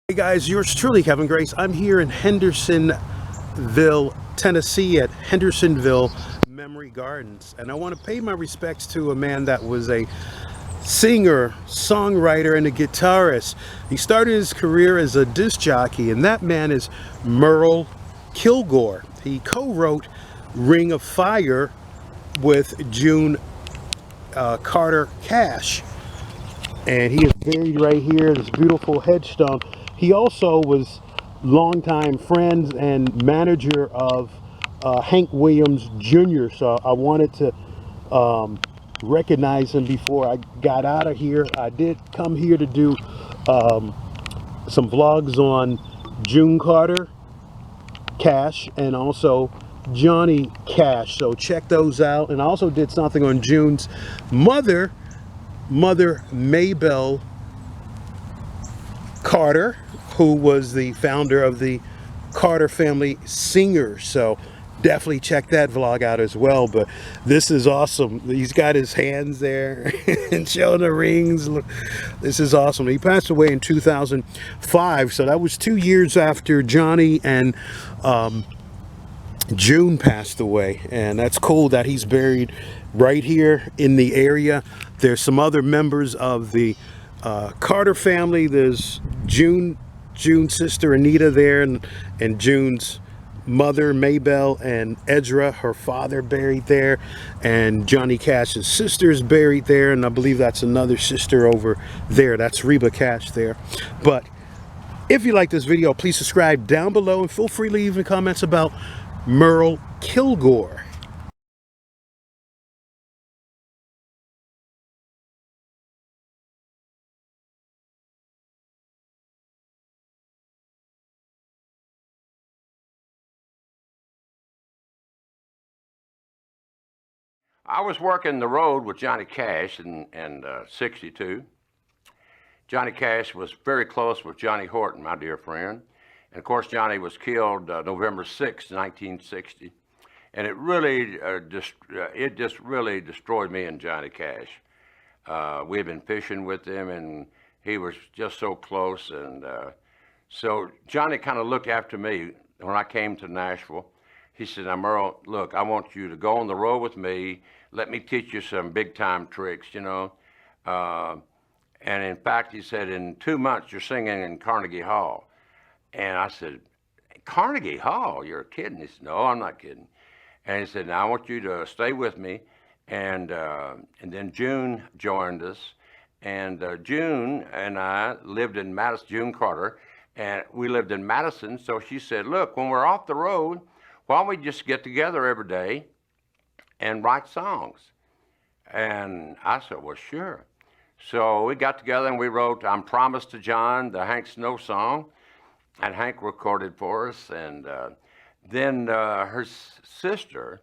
Hey guys, yours truly, Kevin Grace. I'm here in Hendersonville, Tennessee at Hendersonville Memory Gardens. And I want to pay my respects to a man that was a singer, songwriter, and a guitarist. He started his career as a disc jockey, and that man is Merle Kilgore. He co-wrote Ring of Fire with June Carter Cash. And he is buried right here, this beautiful headstone. He also was longtime friends and manager of Hank Williams Jr. So I wanted to recognize him before I got out of here. I did come here to do some vlogs on June Carter Cash and also Johnny Cash. So check those out. And I also did something on June's mother Maybelle Carter, who was the founder of the Carter Family Singers. So definitely check that vlog out as well. But this is awesome. He's got his hands there and showing the rings. Look, this is awesome. He passed away in 2005, so that was 2 years after Johnny and June passed away. And that's cool that he's buried right here in the area. There's some other members of the Carter family. There's June's sister Anita there, and June's mother Maybelle and Edra, her father, buried there, and Johnny Cash's sister is buried there, and I believe that's another sister over there. That's Reba Cash there. But if you like this video, please subscribe down below and feel free to leave comments about Merle Kilgore. I was working the road with Johnny Cash in '62. Johnny Cash was very close with Johnny Horton, my dear friend. And of course, Johnny was killed November 6, 1960. And it really, it just really destroyed me and Johnny Cash. We had been fishing with him, and he was just so close. And so Johnny kind of looked after me when I came to Nashville. He said, "Now, Merle, look, I want you to go on the road with me. Let me teach you some big-time tricks, you know." And in fact, he said, "In 2 months, you're singing in Carnegie Hall." And I said, "Carnegie Hall? You're kidding." He said, "No, I'm not kidding." And he said, "Now, I want you to stay with me." And then June joined us. And June and I lived in Madison, June Carter, and we lived in Madison. So she said, "Look, when we're off the road, why don't we just get together every day and write songs?" And I said, "Well, sure." So we got together and we wrote "I'm Promised to John," the Hank Snow song, and Hank recorded for us. And then her sister,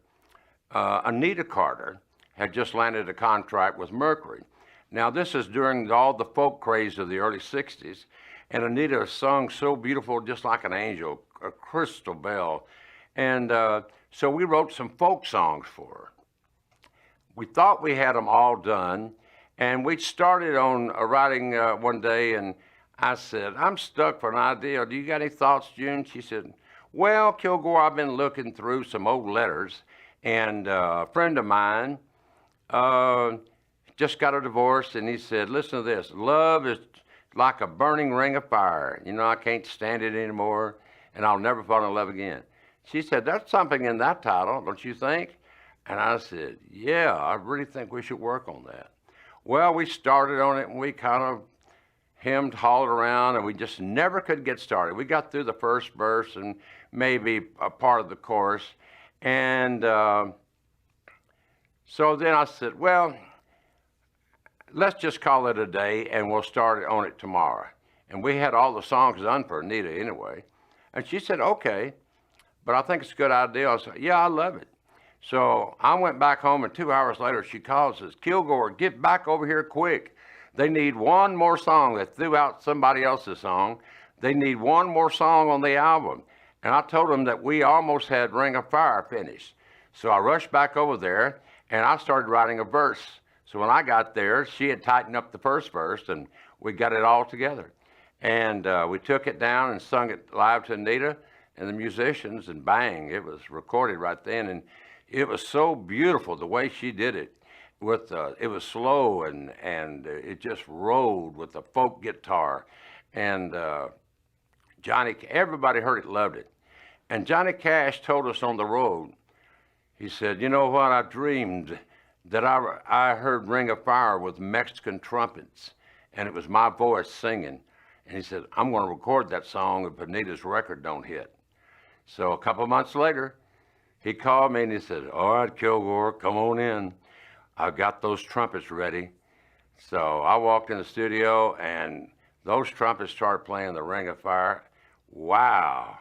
Anita Carter, had just landed a contract with Mercury. Now, this is during all the folk craze of the early 60s, and Anita sung so beautiful, just like an angel, a crystal bell. And so we wrote some folk songs for her. We thought we had them all done, and we started on writing one day, and I said, "I'm stuck for an idea. Do you got any thoughts, June?" She said, "Well, Kilgore, I've been looking through some old letters, and a friend of mine just got a divorce, and he said, 'Listen to this, love is like a burning ring of fire. You know, I can't stand it anymore, and I'll never fall in love again.'" She said, "That's something in that title, don't you think?" And I said, "Yeah, I really think we should work on that." Well, we started on it, and we kind of hemmed, hawed around, and we just never could get started. We got through the first verse and maybe a part of the chorus. And so then I said, "Well, let's just call it a day, and we'll start on it tomorrow." And we had all the songs done for Anita anyway. And she said, "Okay, but I think it's a good idea." I said, "Yeah, I love it." So I went back home, and 2 hours later, she calls and says, "Kilgore, get back over here quick. They need one more song." They threw out somebody else's song. They need one more song on the album. And I told them that we almost had Ring of Fire finished. So I rushed back over there, and I started writing a verse. So when I got there, she had tightened up the first verse, and we got it all together. And we took it down and sung it live to Anita and the musicians, and bang, it was recorded right then. And it was so beautiful the way she did it. It was slow, and it just rolled with the folk guitar. And everybody heard it, loved it. And Johnny Cash told us on the road, he said, "You know what, I dreamed that I heard Ring of Fire with Mexican trumpets, and it was my voice singing." And he said, "I'm going to record that song if Anita's record don't hit." So a couple of months later, he called me and he said, "All right, Kilgore, come on in. I've got those trumpets ready." So I walked in the studio, and those trumpets started playing the Ring of Fire. Wow.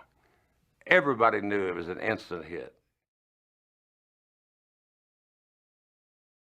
Everybody knew it was an instant hit.